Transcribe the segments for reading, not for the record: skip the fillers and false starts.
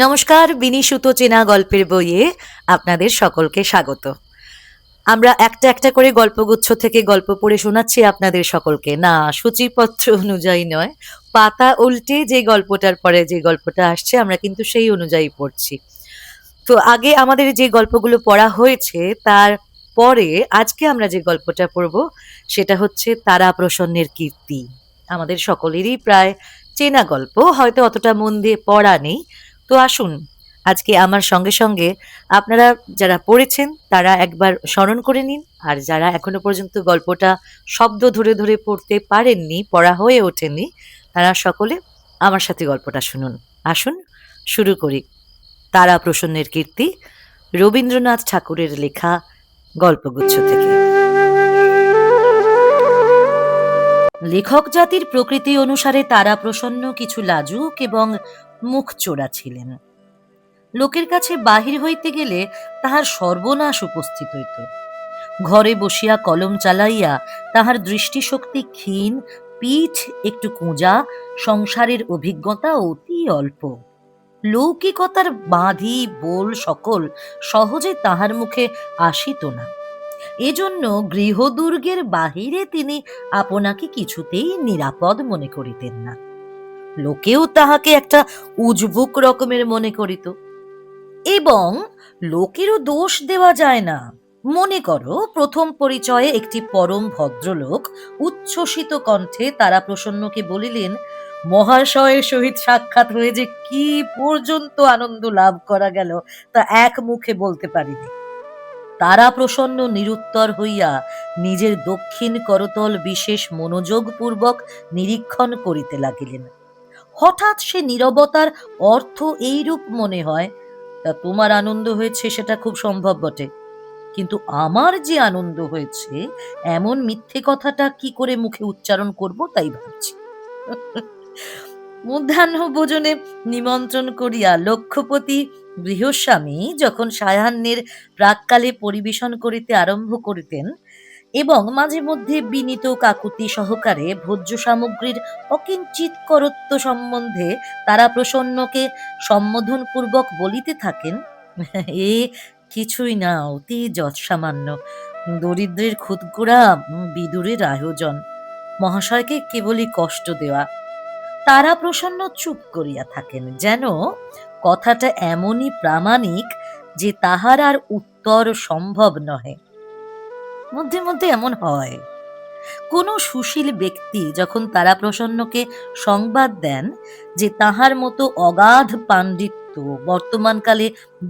নমস্কার, বিনি সুতো চেনা গল্পের বইয়ে আপনাদের সকলকে স্বাগত। আমরা একটা একটা করে গল্পগুচ্ছ থেকে গল্প পড়ে শোনাচ্ছি আপনাদের সকলকে। না, সূচিপত্র অনুযায়ী নয়, পাতা উল্টে যে গল্পটার পরে যে গল্পটা আসছে আমরা কিন্তু সেই অনুযায়ী পড়ছি। তো আগে আমাদের যে গল্পগুলো পড়া হয়েছে তার পরে আজকে আমরা যে গল্পটা পড়ব সেটা হচ্ছে তারা প্রসন্নের কীর্তি। আমাদের সকলেরই প্রায় চেনা গল্প, হয়তো অতটা মন দিয়ে পড়া নেই। তো আসুন আজকে আমার সঙ্গে সঙ্গে আপনারা যারা পড়েছেন তারা একবার স্মরণ করে নিন, আর যারা এখনো পর্যন্ত গল্পটা শব্দ ধরে ধরে পড়তে পারেননি, পড়া হয়ে ওঠেনি, তারা সকলে আমার সাথে গল্পটা শুনুন। আসুন শুরু করি। তারা প্রসন্নের কীর্তি, রবীন্দ্রনাথ ঠাকুরের লেখা গল্পগুচ্ছ থেকে। লেখক জাতির প্রকৃতি অনুসারে তারা প্রসন্ন কিছু লাজুক এবং মুখ চোরা ছিলেন। লোকের কাছে বাহির হইতে গেলে তাহার সর্বনাশ উপস্থিত হইত। ঘরে বসিয়া কলম চালাইয়া তাহার দৃষ্টিশক্তি ক্ষীণ, পিঠ একটু কুঁজা, সংসারের অভিজ্ঞতা অতি অল্প। লৌকিকতার বাঁধি বোল সকল সহজে তাহার মুখে আসিত না। এজন্য গৃহদুর্গের বাহিরে তিনি আপনাকে কিছুতেই নিরাপদ মনে করিতেন না। লোকেও তাহাকে একটা উজবুক রকমের মনে করিত। এবং লোকেরও দোষ দেওয়া যায় না। মনে করো, প্রথম পরিচয়ে একটি পরম ভদ্রলোক উচ্ছ্বসিত কণ্ঠে তারা প্রসন্নকে বলিলেন, মহাশয়ের সহিত সাক্ষাৎ হয়ে যে কি পর্যন্ত আনন্দ লাভ করা গেল তা এক মুখে বলতে পারিনি। তারা প্রসন্ন নিরুত্তর হইয়া নিজের দক্ষিণ করতল বিশেষ মনোযোগপূর্বক নিরীক্ষণ করিতে লাগিলেন। হঠাৎ সে নীরবতার অর্থ এইরূপ মনে হয়, তা তোমার আনন্দ হয়েছে সেটা খুব সম্ভব বটে, কিন্তু আমার যে আনন্দ হয়েছে এমন মিথ্যে কথাটা কি করে মুখে উচ্চারণ করব তাই ভাবছি। মধ্যাহ্ন ভোজনে নিমন্ত্রণ করিয়া লক্ষ্যপতি গৃহস্বামী যখন সায়াহ্নের প্রাক্কালে পরিবেশন করিতে আরম্ভ করিতেন এবং মাঝে মধ্যে বিনীত কাকুতি সহকারে ভোজ্য সামগ্রীর অকিঞ্চিত করত্ব সম্বন্ধে তারা প্রসন্নকে সম্বোধন পূর্বক বলিতে থাকেন, এ কিছুই না, অতি যৎসামান্য, দরিদ্রের খুদকুড়া বিদুরের আয়োজন, মহাশয়কে কেবলই কষ্ট দেওয়া, তারা প্রসন্ন চুপ করিয়া থাকেন, যেন কথাটা এমনই প্রামাণিক যে তাহার আর উত্তর সম্ভব নহে। মধ্যে মধ্যে এমন হয়। কোন সুশীল ব্যক্তি যখন তারা প্রসন্নকে সংবাদ দেন যে তাহার মতো অগাধ পাণ্ডিত্য বর্তমানকালে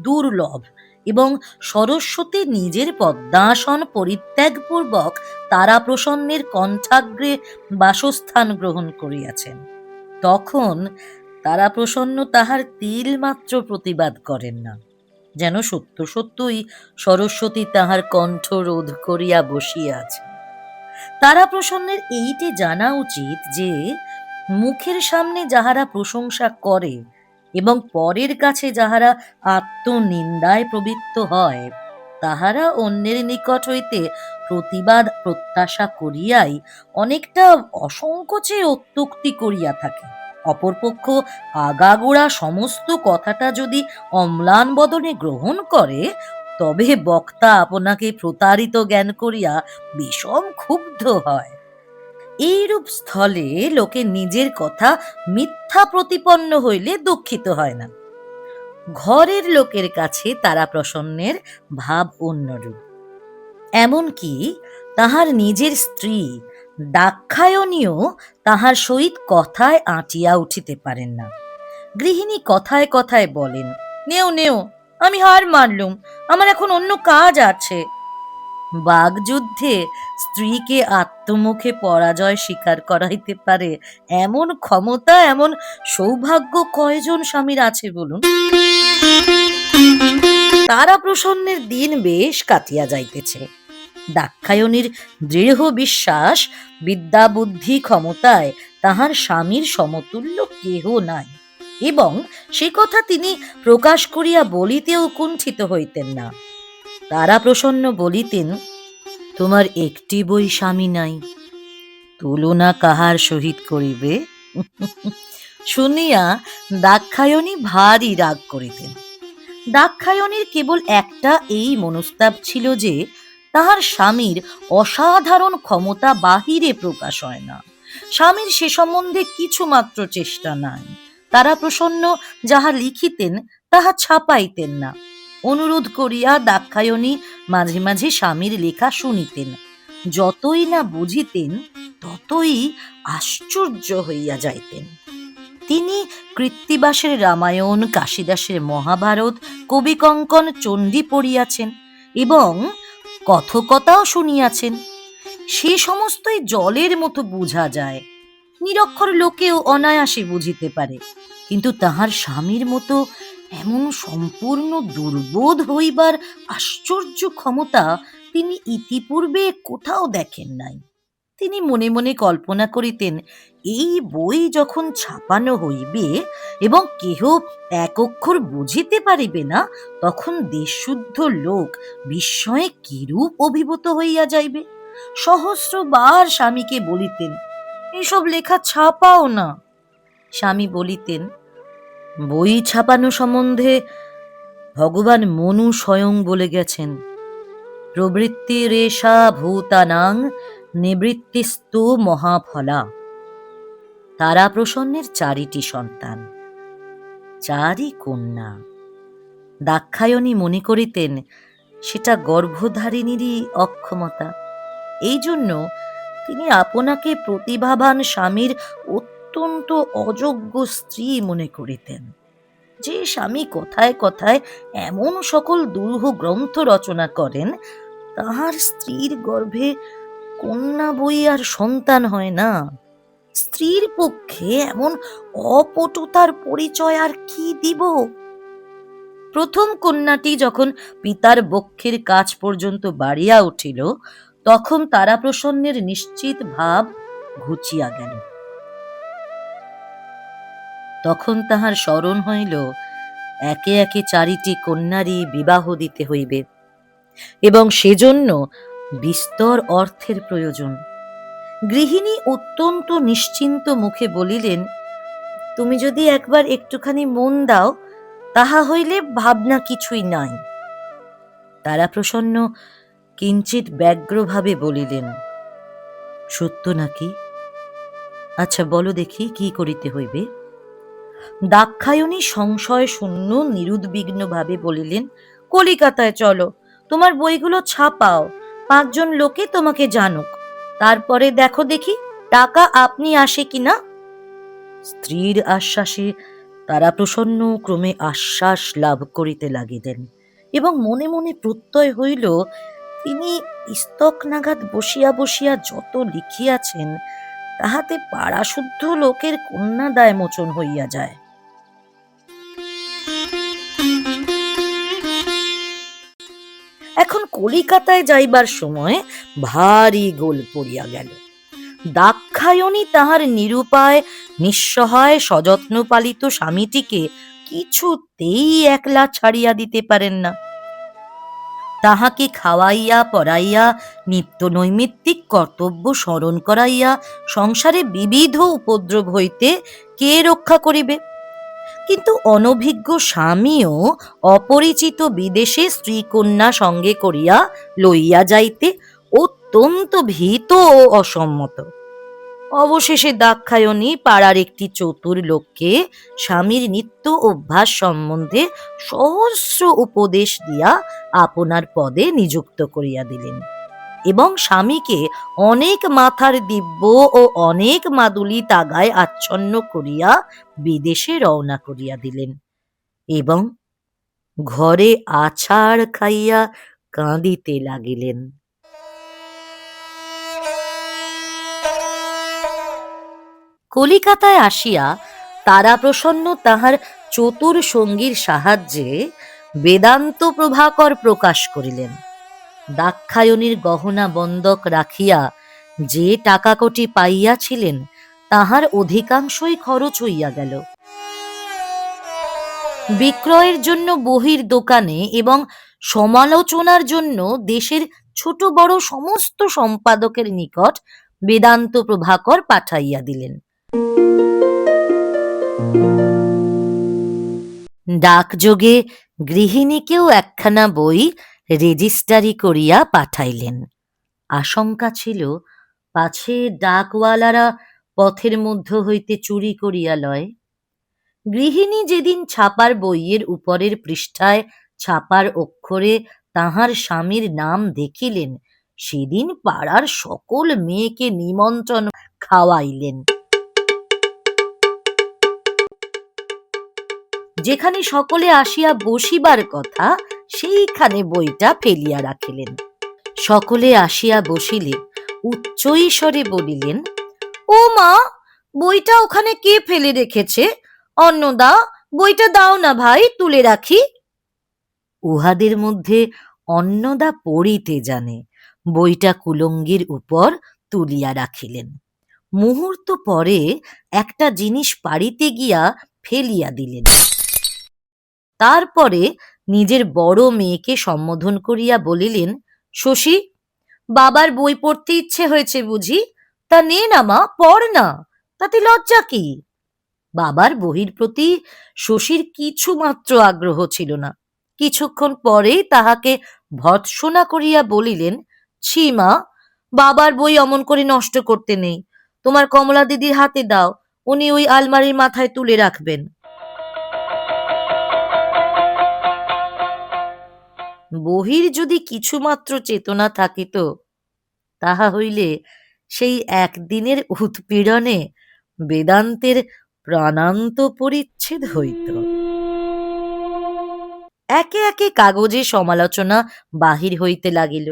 দুর্লভ এবং সরস্বতী নিজের পদ্মাসন পরিত্যাগপূর্বক তারা প্রসন্নের কণ্ঠাগ্রে বাসস্থান গ্রহণ করিয়াছেন, তখন তারা প্রসন্ন তাহার তিল মাত্র প্রতিবাদ করেন না, যেন সত্য সত্যই সরস্বতী তাহার কণ্ঠ রোধ করিয়া বসিয়া আছে। তারা প্রসন্নের এইটি জানা উচিত যে মুখের সামনে যাহারা প্রশংসা করে এবং পরের কাছে যাহারা আত্মনিন্দায় প্রবৃত্ত হয়, তাহারা অন্যের নিকট হইতে প্রতিবাদ প্রত্যাশা করিয়াই অনেকটা অসংকোচে অত্যুক্তি করিয়া থাকে। অপরপক্ষ আগাগোড়া সমস্ত কথাটা যদি অম্লান বদনে গ্রহণ করে, তবে বক্তা আপনাকে প্রতারিত জ্ঞান করিয়া বিষম ক্ষুব্ধ হয়। এইরূপ স্থলে লোকে নিজের কথা মিথ্যা প্রতিপন্ন হইলে দুঃখিত হয় না। ঘরের লোকের কাছে তারা প্রসন্নের ভাব অন্যরূপ। এমনকি তাহার নিজের স্ত্রী দাক্ষায়ণীও তাহার সহিত কথায় আঁটিয়া উঠিতে পারেন না। গৃহিণী কথায় কথায় বলেন, নেও নেও, আমি হার মানলুম, আমার এখন অন্য কাজ আছে। বাগযুদ্ধে স্ত্রীকে আত্মমুখে পরাজয় স্বীকার করাইতে পারে এমন ক্ষমতা, এমন সৌভাগ্য কয়জন স্বামীর আছে বলুন? তারা প্রসন্নের দিন বেশ কাটিয়া যাইতেছে। দাক্ষায়ণীর দৃঢ় বিশ্বাস বিদ্যা বুদ্ধি ক্ষমতায় তাহার স্বামীর সমতুল্য কেহ নাই, এবং সে কথা তিনি প্রকাশ করিয়া বলিতেও কুণ্ঠিত হইতেন না। তারা প্রসন্ন বলিতেন, তোমার একটি বই স্বামী নাই, তুলনা কাহার সহিত করিবে? শুনিয়া দাক্ষায়ণী ভারী রাগ করিতেন। দাক্ষায়ণীর কেবল একটা এই মনস্তাপ ছিল যে তাহার স্বামীর অসাধারণ ক্ষমতা বাহিরে প্রকাশ হয় না, স্বামীর সে সম্বন্ধে কিছু মাত্র চেষ্টা নাই। তারা প্রসন্ন যাহা লিখিতেন তাহা ছাপাইতেন না। অনুরোধ করিয়া দাক্ষায়ণী মাঝে মাঝে স্বামীর লেখা শুনিতেন। যতই না বুঝিতেন ততই আশ্চর্য হইয়া যাইতেন। তিনি কৃত্তিবাসের রামায়ণ, কাশিদাসের মহাভারত, কবিকঙ্কন, চণ্ডী পড়িয়াছেন এবং কথকতাও শুনিয়াছেন। সে সমস্তই জলের মতো বুঝা যায়, নিরক্ষর লোকেও অনায়াসে বুঝিতে পারে। কিন্তু তাহার স্বামীর মতো এমন সম্পূর্ণ দুর্বোধ হইবার আশ্চর্য ক্ষমতা তিনি ইতিপূর্বে কোথাও দেখেন নাই। তিনি মনে মনে কল্পনা করিতেন, এই বই যখন ছাপানো হইবে এবং কেহ এক অক্ষর বুঝিতে পারিবে না, তখন দেশশুদ্ধ লোক বিস্ময়ে কিরূপ অভিভূত হইয়া যাইবে। সহস্রবার স্বামীকে বলিতেন, এসব লেখা ছাপাও না। স্বামী বলিতেন, বই ছাপানো সম্বন্ধে ভগবান মনু স্বয়ং বলে গেছেন, প্রবৃত্তিরেষা ভূতানাং নিবৃত্তিস্তু মহাফলা। তারা প্রসন্নের 4টি সন্তান, 4ই কন্যা। দাক্ষায়ণী মনে করিতেন সেটা গর্ভধারিণীরই অক্ষমতা। এই জন্য তিনি আপনাকে প্রতিভাবান স্বামীর অত্যন্ত অযোগ্য স্ত্রী মনে করিতেন। যে স্বামী কথায় কথায় এমন সকল দুরূহ গ্রন্থ রচনা করেন, তাহার স্ত্রীর গর্ভে কন্যা বই আর সন্তান হয় না। স্ত্রীর পক্ষে এমন অপটুতার পরিচয় আর কি দিব? প্রথম কন্যাটি যখন পিতার বক্ষের কাছ পর্যন্ত বাড়িয়া উঠিল, তখন তারাপ্রসন্নের নিশ্চিত ভাব ঘুচিয়া গেল। তখন তাহার স্মরণ হইল, একে একে 4টি কন্যারই বিবাহ দিতে হইবে এবং সেজন্য বিস্তর অর্থের প্রয়োজন। গৃহিণী অত্যন্ত নিশ্চিন্ত মুখে বলিলেন, তুমি যদি একবার একটুখানি মন দাও, তাহা হইলে ভাবনা কিছুই নাই। তারাপ্রসন্ন কিঞ্চিৎ ব্যগ্রভাবে বলিলেন, সত্য নাকি? আচ্ছা বলো দেখি, কি করিতে হইবে? দাক্ষায়ণী সংশয় শূন্য নিরুদ্বিগ্ন ভাবে বলিলেন, কলিকাতায় চলো, তোমার বইগুলো ছাপাও, 5 জন লোকে তোমাকে জানুক, তারপরে দেখো দেখি টাকা আপনি আসে কিনা। স্ত্রীর আশ্বাসে তারাপ্রসন্ন ক্রমে আশ্বাস লাভ করিতে লাগিলেন এবং মনে মনে প্রত্যয় হইল, তিনি ইস্তক নাগাদ বসিয়া বসিয়া যত লিখিয়াছেন, তাহাতে পাড়াশুদ্ধ লোকের কন্যাদায় মোচন হইয়া যায়। এখন কলিকাতায় যাইবার সময় ভারী গোল পড়িয়া গেল। দাক্ষায়ণী তাহার নিরুপায় নিঃসহায় সযত্ন পালিত স্বামীটিকে কিছুতেই একলা ছাড়িয়া দিতে পারেন না। তাহাকে খাওয়াইয়া পড়াইয়া নিত্য নৈমিত্তিক কর্তব্য স্মরণ করাইয়া সংসারে বিবিধ উপদ্রব হইতে কে রক্ষা করিবে? কিন্তু অনভিজ্ঞ স্বামীও অপরিচিত বিদেশে স্ত্রীকন্যা সঙ্গে করিয়া লইয়া যাইতে অত্যন্ত ভীত ও অসম্মত। অবশেষে দাক্ষায়ণী পাড়ার একটি চতুর লোককে স্বামীর নিত্য অভ্যাস সম্বন্ধে সহস্র উপদেশ দিয়া আপনার পদে নিযুক্ত করিয়া দিলেন এবং স্বামীকে অনেক মাথার দিব্য ও অনেক মাদুলি তাগায় আচ্ছন্ন করিয়া বিদেশে রওনা করিয়া দিলেন এবং ঘরে আছাড় খাইয়া কাঁদিতে লাগিলেন। কলিকাতায় আসিয়া তারাপ্রসন্ন তাহার চতুর সঙ্গীর সাহায্যে বেদান্ত প্রভাকর প্রকাশ করিলেন। দাক্ষায়ণীর গহনা বন্ধক রাখিয়া যে টাকা কটি পাইয়াছিলেন, তাহার অধিকাংশই খরচ হইয়া গেল। বিক্রয়ের জন্য বহির দোকানে এবং সমালোচনার জন্য দেশের ছোট বড় সমস্ত সম্পাদকের নিকট বেদান্ত প্রভাকর পাঠাইয়া দিলেন। ডাকযোগে গৃহিণীকেও একখানা বই রেজিস্টারি করিয়া পাঠাইলেন। আশঙ্কা ছিল পাছে ডাকওয়ালারা পথের মধ্য হইতে চুরি করিয়া লয়। গৃহিণী যেদিন ছাপার বইয়ের উপরের পৃষ্ঠায় ছাপার অক্ষরে তাহার স্বামীর নাম দেখিলেন, সেদিন পাড়ার সকল মেয়েকে নিমন্ত্রণ খাওয়াইলেন। যেখানে সকলে আসিয়া বসিবার কথা, সেইখানে বইটা ফেলিয়া রাখিলেন। সকলে আসিয়া বসিলে উচ্চ স্বরে বলিলেন, ও মা, বইটা ওখানে কে ফেলে রেখেছে? অন্নদা, বইটা দাও না ভাই, তুলে রাখি। উহাদের মধ্যে অন্নদা পড়িতে জানে, বইটা কুলঙ্গির উপর তুলিয়া রাখিলেন। মুহূর্ত পরে একটা জিনিস পাড়িতে গিয়া ফেলিয়া দিলেন। তারপরে নিজের বড় মেয়েকে সম্বোধন করিয়া বলিলেন, শশী, বাবার বই পড়তে ইচ্ছে হয়েছে বুঝি? তা নে না মা, পড় না, তাতে লজ্জা কি? বাবার বহির প্রতি শশীর কিছু মাত্র আগ্রহ ছিল না। কিছুক্ষণ পরেই তাহাকে ভৎসনা করিয়া বলিলেন, ছি মা, বাবার বই অমন করে নষ্ট করতে নেই। তোমার কমলা দিদির হাতে দাও, উনি ওই আলমারির মাথায় তুলে রাখবেন। বহির যদি কিছুমাত্র চেতনা থাকিত, তাহা হইলে সেই একদিনের উৎপীড়নে বেদান্তের প্রাণান্ত পরিচ্ছেদ হইত। একে একে কাগজে সমালোচনা বাহির হইতে লাগিল।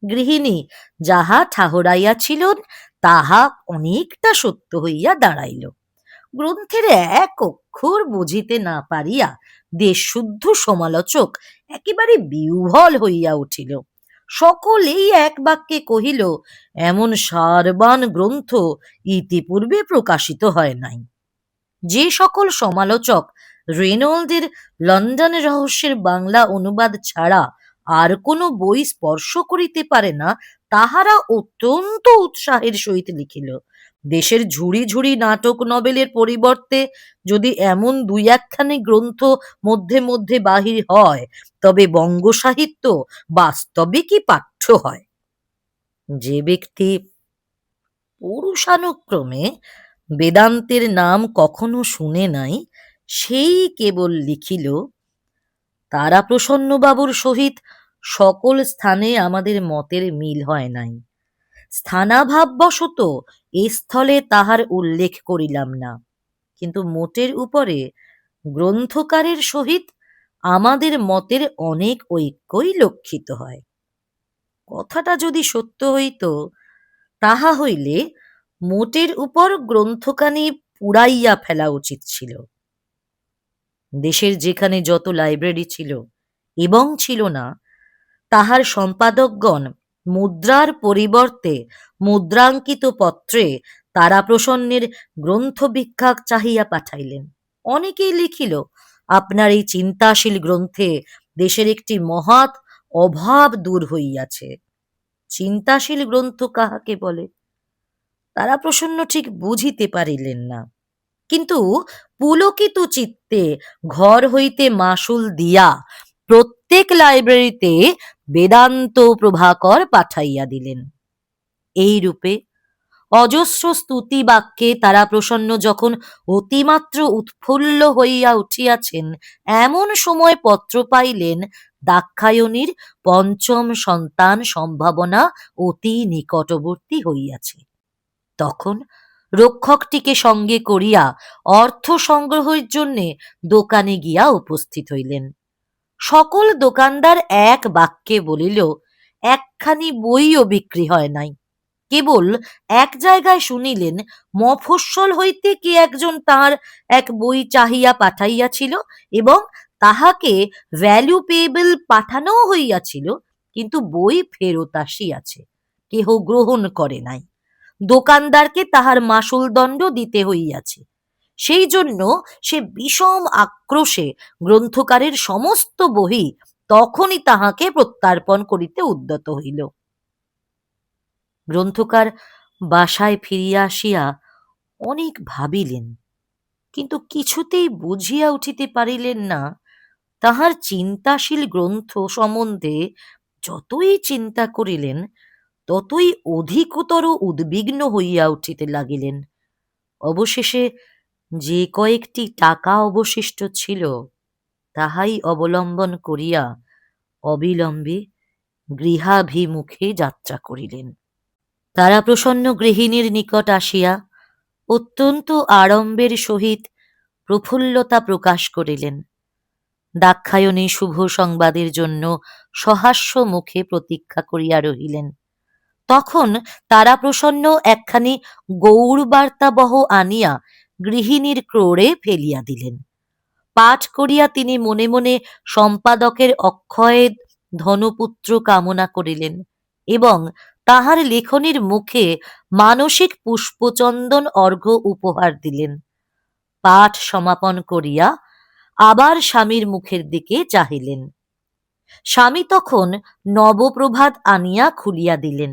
গৃহিণী যাহা ঠাহরাইয়াছিলেন তাহা অনেকটা সত্য হইয়া দাঁড়াইল। গ্রন্থের এক অক্ষর বুঝিতে না পারিয়া দেশশুদ্ধ সমালোচক একেবারে বিহ্বল হইয়া উঠিল। সকলেই এক বাক্যে কহিল, এমন সারবান গ্রন্থ ইতিপূর্বে প্রকাশিত হয় নাই। যে সকল সমালোচক রেনল্ডের লন্ডন রহস্যের বাংলা অনুবাদ ছাড়া আর কোনো বই স্পর্শ করিতে পারে না, তাহারা অত্যন্ত উৎসাহের সহিত লিখিল, দেশের ঝুড়ি ঝুড়ি নাটক নবেলের পরিবর্তে যদি এমন দুই একখানি গ্রন্থ মধ্যে মধ্যে বাহির হয়, তবে বঙ্গ সাহিত্য বাস্তবে কি পাঠ্য হয়। যে ব্যক্তি পুরুষানুক্রমে বেদান্তের নাম কখনো শুনে নাই, সেই কেবল লিখিল, তারাপ্রসন্নবাবুর সহিত সকল স্থানে আমাদের মতের মিল হয় নাই। স্থানাভাববশত এ স্থলে তাহার উল্লেখ করিলাম না, কিন্তু মোটের উপরে গ্রন্থকারের সহিত আমাদের মতের অনেক ঐক্যই লক্ষিত হয়। কথাটা যদি সত্য হইত, তাহা হইলে মোটের উপর গ্রন্থখানি পুড়াইয়া ফেলা উচিত ছিল। দেশের যেখানে যত লাইব্রেরি ছিল এবং ছিল না, তাহার সম্পাদকগণ মুদ্রার পরিবর্তে মুদ্রাঙ্কিত পত্রে তারাপ্রসন্নের গ্রন্থ ভিক্ষা চাহিয়া পাঠাইলেন। অনেকেই লিখিল, আপনার এই চিন্তাশীল গ্রন্থে দেশের একটি মহৎ অভাব দূর হইয়াছে। চিন্তাশীল গ্রন্থ কাহাকে বলে তারাপ্রসন্ন ঠিক বুঝিতে পারিলেন না, কিন্তু পুলকিত চিত্তে ঘর হইতে মাসুল দিয়া প্রত্যেক লাইব্রেরিতে বেদান্ত প্রভাকর পাঠাইয়া দিলেন। এই রূপে অজস্র স্তুতি বাক্যে তারাপ্রসন্ন যখন অতিমাত্র উৎফুল্ল হইয়া উঠিয়াছেন, এমন সময় পত্র পাইলেন দাক্ষায়ণীর পঞ্চম সন্তান সম্ভাবনা অতি নিকটবর্তী হইয়াছে। তখন রক্ষকটিকে সঙ্গে করিয়া অর্থ সংগ্রহের জন্যে দোকানে গিয়া উপস্থিত হইলেন। সকল দোকানদার এক বাক্যে বলিল, একখানি বইও বিক্রি হয় নাই। কেবল এক জায়গায় শুনিলেন, মফস্বল হইতে কে একজন তাহার এক বই চাহিয়া পাঠাইয়াছিল এবং তাহাকে ভ্যালুপেবল পাঠানো হইয়াছিল, কিন্তু বই ফেরত আসিয়াছে, কেহ গ্রহণ করে নাই। দোকানদারকে তাহার মাসুল দণ্ড দিতে হইয়াছে। সেই জন্য সে বিষম আক্রোশে গ্রন্থকারের সমস্ত বহি তখনই তাহাকে প্রত্যার্পণ করিতে উদ্যত হইল। গ্রন্থকার বাসায় ফিরিয়া আসিয়া অনেক ভাবিলেন, কিন্তু কিছুতেই বুঝিয়া উঠিতে পারিলেন না তাহার চিন্তাশীল গ্রন্থ সম্বন্ধে যতই চিন্তা করিলেন ততই অধিকতর উদ্বিগ্ন হইয়া উঠিতে লাগিলেন। অবশেষে যে কয়েকটি টাকা অবশিষ্ট ছিল তাহাই অবলম্বন করিয়া অবিলম্বে গৃহাভিমুখে যাত্রা করিলেন। তারাপ্রসন্ন গৃহিণীর নিকট আসিয়া অত্যন্ত আড়ম্বের সহিত প্রফুল্লতা প্রকাশ করিলেন। দাক্ষায়ণী শুভ সংবাদের জন্য সহাস্য মুখে প্রতীক্ষা করিয়া রহিলেন। তখন তারাপ্রসন্ন একখানি গৌরবার্তাবহ আনিয়া গৃহিণীর ক্রোড়ে ফেলিয়া দিলেন। পাঠ করিয়া তিনি মনে মনে সম্পাদকের অক্ষয় ধনপুত্র কামনা করিলেন এবং তাহার লেখনীর মুখে মানসিক পুষ্পচন্দন অর্ঘ্য উপহার দিলেন। পাঠ সমাপন করিয়া আবার স্বামীর মুখের দিকে চাহিলেন। স্বামী তখন নবপ্রভাত আনিয়া খুলিয়া দিলেন।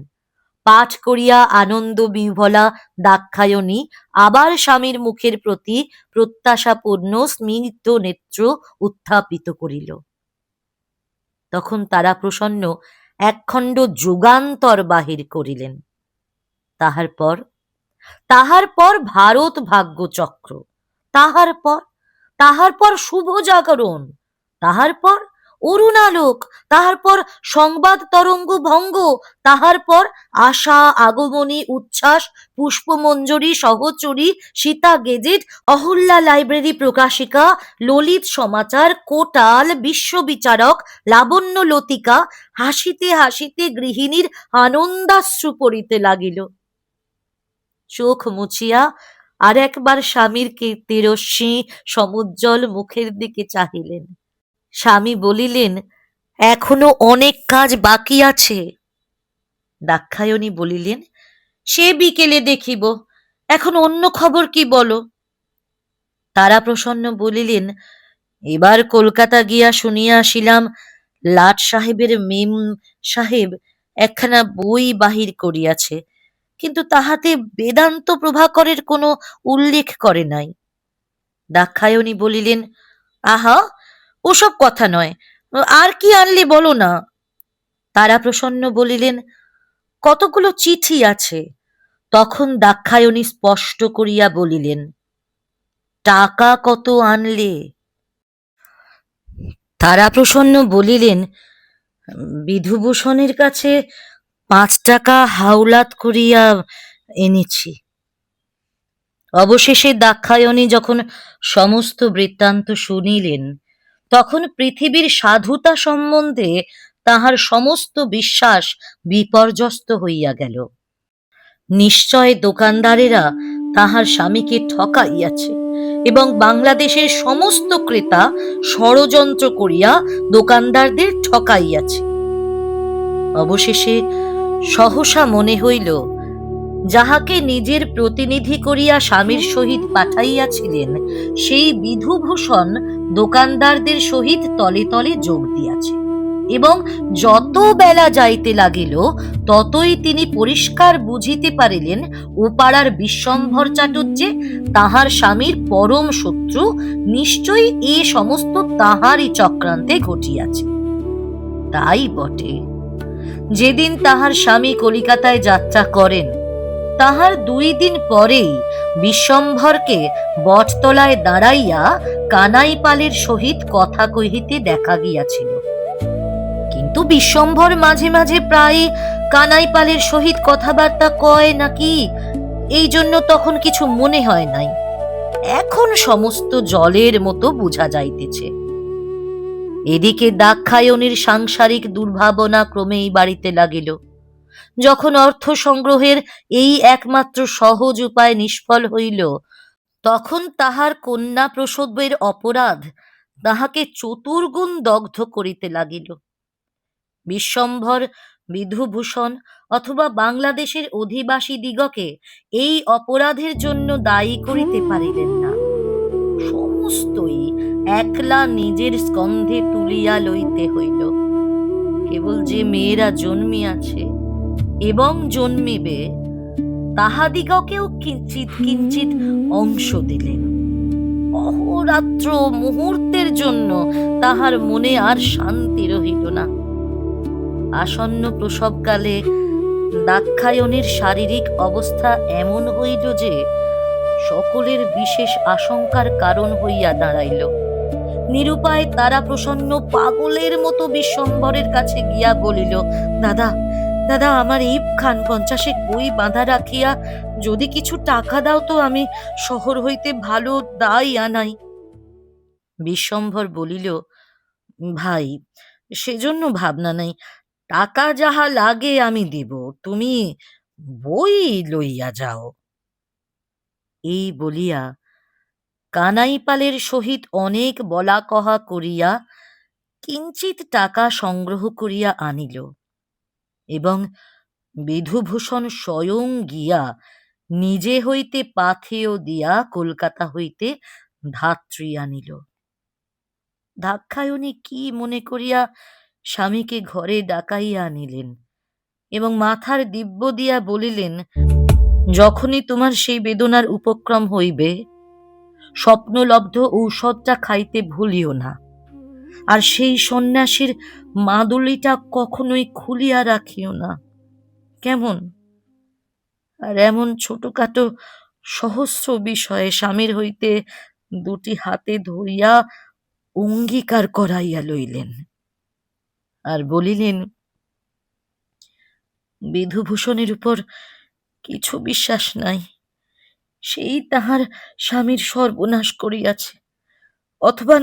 পাঠ করিয়া আনন্দ বিহ্বলা দাক্ষায়ণী আবার স্বামীর মুখের প্রতি প্রত্যাশাপূর্ণ স্নিগ্ধ নেত্র উত্থাপিত করিল। তখন তারাপ্রসন্ন একখণ্ড যুগান্তর বাহির করিলেন। তাহার পর ভারত ভাগ্যচক্র, তাহার পর শুভ জাগরণ, তাহার পর অরুণালোক, তাহার পর সংবাদ তরঙ্গ ভঙ্গ, তাহার পর আশা আগমনী উচ্ছ্বাস, পুষ্পমঞ্জরি সহচরী, সীতা গেজেট, অহল্যা লাইব্রেরি প্রকাশিকা, ললিত সমাচার, কোটাল, বিশ্ববিচারক, লাবণ্য লতিকা, হাসিতে হাসিতে গৃহিণীর আনন্দাশ্রু পড়িতে লাগিল। চোখ মুছিয়া আর একবার স্বামীর কীর্তিরশ্মি সমুজ্জ্বল মুখের দিকে চাহিলেন। স্বামী বলিলেন, এখনো অনেক কাজ বাকি আছে। দাক্ষায়ণী বলিলেন, সে বিকেলে দেখিব, এখন অন্য খবর কি বলো। তারাপ্রসন্ন বলিলেন, এবার কলকাতা গিয়া শুনিয়া আসিলাম লাট সাহেবের মেম সাহেব একখানা বই বাহির করিয়াছে, কিন্তু তাহাতে বেদান্ত প্রভাকরের কোনো উল্লেখ করে নাই। দাক্ষায়ণী বলিলেন, আহা, ওসব কথা নয়, আর কি আনলে বলো না। তারাপ্রসন্ন বলিলেন, কতগুলো চিঠি আছে। তখন দাক্ষায়ণী স্পষ্ট করিয়া বলিলেন, টাকা কত আনলে? তারাপ্রসন্ন বলিলেন, বিধুভূষণের কাছে 5 টাকা হাওলাত করিয়া এনেছি। অবশেষে দাক্ষায়ণী যখন সমস্ত বৃত্তান্ত শুনিলেন তখন পৃথিবীর সাধুতা সম্বন্ধে তাহার সমস্ত বিশ্বাস বিপর্যস্ত হইয়া গেল। নিশ্চয় দোকানদারেরা তাহার স্বামীকে ঠকাইয়াছে এবং বাংলাদেশের সমস্ত ক্রেতা ষড়যন্ত্র করিয়া দোকানদারদের ঠকাইয়াছে। অবশেষে সহসা মনে হইল, যাহাকে নিজের প্রতিনিধি করিয়া স্বামীর সহিত পাঠাইয়াছিলেন সেই বিধুভূষণ দোকানদারদের সহিত তলে তলে যোগ দিয়াছে এবং যত বেলা যাইতে লাগিল ততই তিনি পরিষ্কার বুঝিতে পারিলেন ও পাড়ার বিশ্বম্ভর চাটুর্যে তাহার স্বামীর পরম শত্রু নিশ্চয়ই এ সমস্ত তাহারই চক্রান্তে ঘটিয়াছে। তাই বটে, যেদিন তাহার স্বামী কলিকাতায় যাত্রা করেন তাহার 2 দিন পরেই বিশ্বম্ভরকে বটতলায় দাঁড়াইয়া কানাইপালের সহিত কথা কহিতে দেখা গিয়াছিল। কিন্তু বিশ্বম্ভর মাঝে মাঝে প্রায় কানাইপালের সহিত কথাবার্তা কয় নাকি, এই জন্য তখন কিছু মনে হয় নাই। এখন সমস্ত জলের মতো বুঝা যাইতেছে। এদিকে দাক্ষায়ণীর সাংসারিক দুর্ভাবনা ক্রমেই বাড়িতে লাগিল। যখন অর্থ সংগ্রহের এই একমাত্র সহজ উপায় নিষ্ফল হইল, তখন তাহার কন্যা প্রসবের অপরাধ তাহাকে চতুর্গুণ দগ্ধ করিতে লাগিল। বিশ্বম্ভর, বিধুভূষণ অথবা বাংলাদেশের অধিবাসী দিগকে এই অপরাধের জন্য দায়ী করিতে পারিলেন না। সমস্তই একলা নিজের স্কন্ধে তুলিয়া লইতে হইল। কেবল যে মেয়েরা জন্মিয়াছে এবং জন্মিবে তাহাদিগকেও কিঞ্চিত কিঞ্চিত অংশ দিলেন। অহোরাত্র মুহূর্তের জন্য তাহার মনে আর শান্তি রহিল না। আসন্ন প্রসবকালে দাক্ষায়ণীর শারীরিক অবস্থা এমন হইল যে সকলের বিশেষ আশঙ্কার কারণ হইয়া দাঁড়াইল। নিরুপায় তারা প্রসন্ন পাগলের মতো বিশ্বম্ভরের কাছে গিয়া বলিল, দাদা দাদা, আমার ইব খান 50 বই বাঁধা রাখিয়া যদি কিছু টাকা দাও তো আমি শহর হইতে ভালো দাই আনাই। বিশ্বম্ভর বলিল, ভাই, সেজন্য ভাবনা নাই, টাকা যাহা লাগে আমি দিব, তুমি বই লইয়া যাও। এই বলিয়া কানাইপালের সহিত অনেক বলা কহা করিয়া কিঞ্চিত টাকা সংগ্রহ করিয়া আনিল এবং বিধুভূষণ স্বয়ং গিয়া নিজে হইতে পাথেয় দিয়া কলকাতা হইতে ধাত্রী আনিল। দাক্ষায়ণী কি মনে করিয়া স্বামীকে ঘরে ডাকাইয়া আনিলেন এবং মাথার দিব্য দিয়া বলিলেন, যখনই তোমার সেই বেদনার উপক্রম হইবে, স্বপ্নলব্ধ ঔষধটা খাইতে ভুলিও না, আর সেই সন্ন্যাসীর মাদুলিটা কখনোই খুলিয়া রাখিও না, কেমন? আর এমন ছোটখাটো সহস্র বিষয়ে স্বামীর হইতে দুটি হাতে ধরিয়া অঙ্গীকার করাইয়া লইলেন আর বলিলেন, বিধুভূষণের উপর কিছু বিশ্বাস নাই, সেই তাহার স্বামীর সর্বনাশ করিয়াছে, অথবা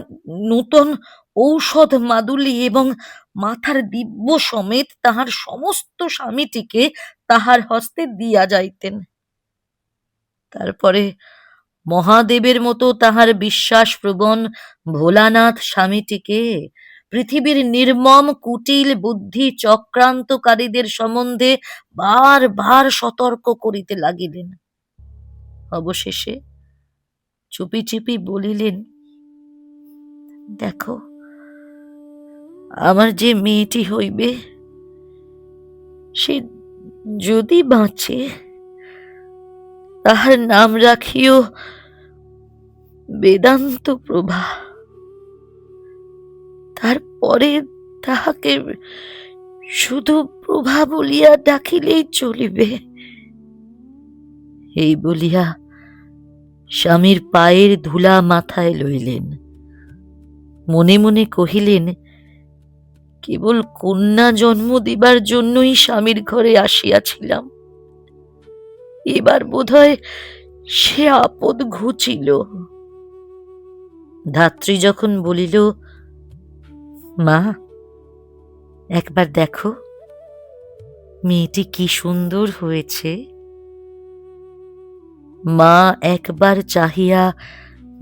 নূতন ঔষধ মাদুলি এবং মাথার দিব্য সমেত তাহার সমস্ত স্বামীটিকে তাহার হস্তে দিয়া যাইতেন। তারপরে মহাদেবের মতো তাহার বিশ্বাসপ্রবণ ভোলানাথ স্বামীটিকে পৃথিবীর নির্মম কুটিল বুদ্ধি চক্রান্তকারীদের সম্বন্ধে বার বার সতর্ক করিতে লাগিলেন। অবশেষে চুপি চুপি বলিলেন, দেখো, আমার যে মেয়েটি হইবে সে যদি বাঁচে, তাহার নাম রাখিও বেদান্ত প্রভা। তারপরে তাহাকে শুধু প্রভা বলিয়া ডাকিলেই চলিবে। এই বলিয়া স্বামীর পায়ের ধুলা মাথায় লইলেন, মনে মনে কহিলেন, কেবল কন্যা জন্ম দিবার জন্যই স্বামীর ঘরে আসিয়াছিলাম, এবার বোধহয় সে আপদ ঘুচিল। ধাত্রী যখন বলিল, মা, একবার দেখো মেয়েটি কি সুন্দর হয়েছে, মা একবার চাহিয়া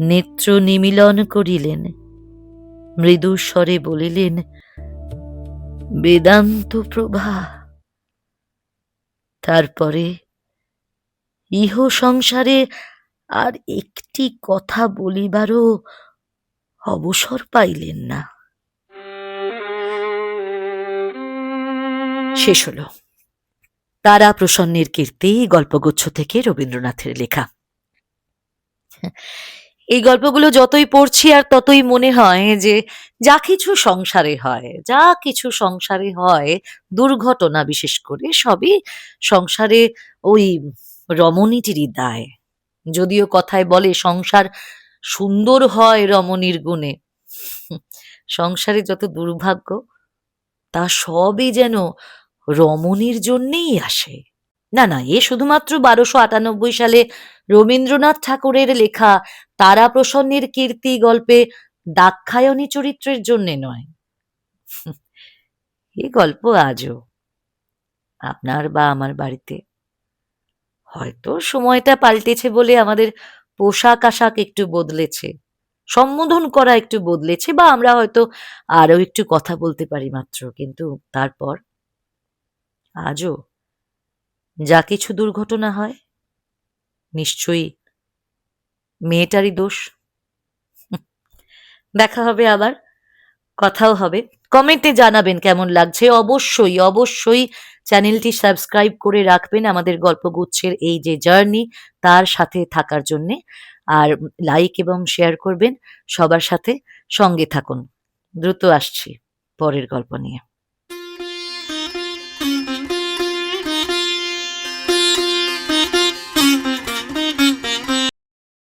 নেত্র নিমিলন করিলেন, মৃদু স্বরে বলিলেন, বেদান্ত প্রভা। তারপরে ইহ সংসারে আর একটি কথা বলিবারও অবসর পাইলেন না। শেষ হলো তারা প্রসন্নের কীর্তি গল্পগুচ্ছ থেকে রবীন্দ্রনাথের লেখা। এই গল্পগুলো যতই পড়ছি আর ততই মনে হয় যে যা কিছু সংসারে হয় দুর্ঘটনা বিশেষ করে, সবই সংসারে ওই রমণীটিরই দায়। যদিও কথায় বলে সংসার সুন্দর হয় রমণীর গুণে, সংসারে যত দুর্ভাগ্য তা সবই যেন রমণীর জন্যেই আসে। না না, এ শুধুমাত্র 1298 সালে রবীন্দ্রনাথ ঠাকুরের লেখা তারা প্রসন্নের কীর্তি গল্পে দাক্ষায়ণী চরিত্রের জন্যে নয়। এ গল্প আজও আপনার বা আমার বাড়িতে, হয়তো সময়টা পাল্টেছে বলে আমাদের পোশাক আশাক একটু বদলেছে, সম্বোধন করা একটু বদলেছে, বা আমরা হয়তো আরো একটু কথা বলতে পারি মাত্র, কিন্তু তারপর আজও যা কিছু দুর্ঘটনা হয় নিশ্চয়ই মেয়েটারই দোষ। দেখা হবে আবার, কথাও হবে। কমেন্টে জানাবেন কেমন লাগছে। অবশ্যই, অবশ্যই চ্যানেলটি সাবস্ক্রাইব করে রাখবেন আমাদের গল্পগুচ্ছের এই যে জার্নি তার সাথে থাকার জন্যে। আর লাইক এবং শেয়ার করবেন সবার সাথে। সঙ্গে থাকুন। দ্রুত আসছি পরের গল্প নিয়ে।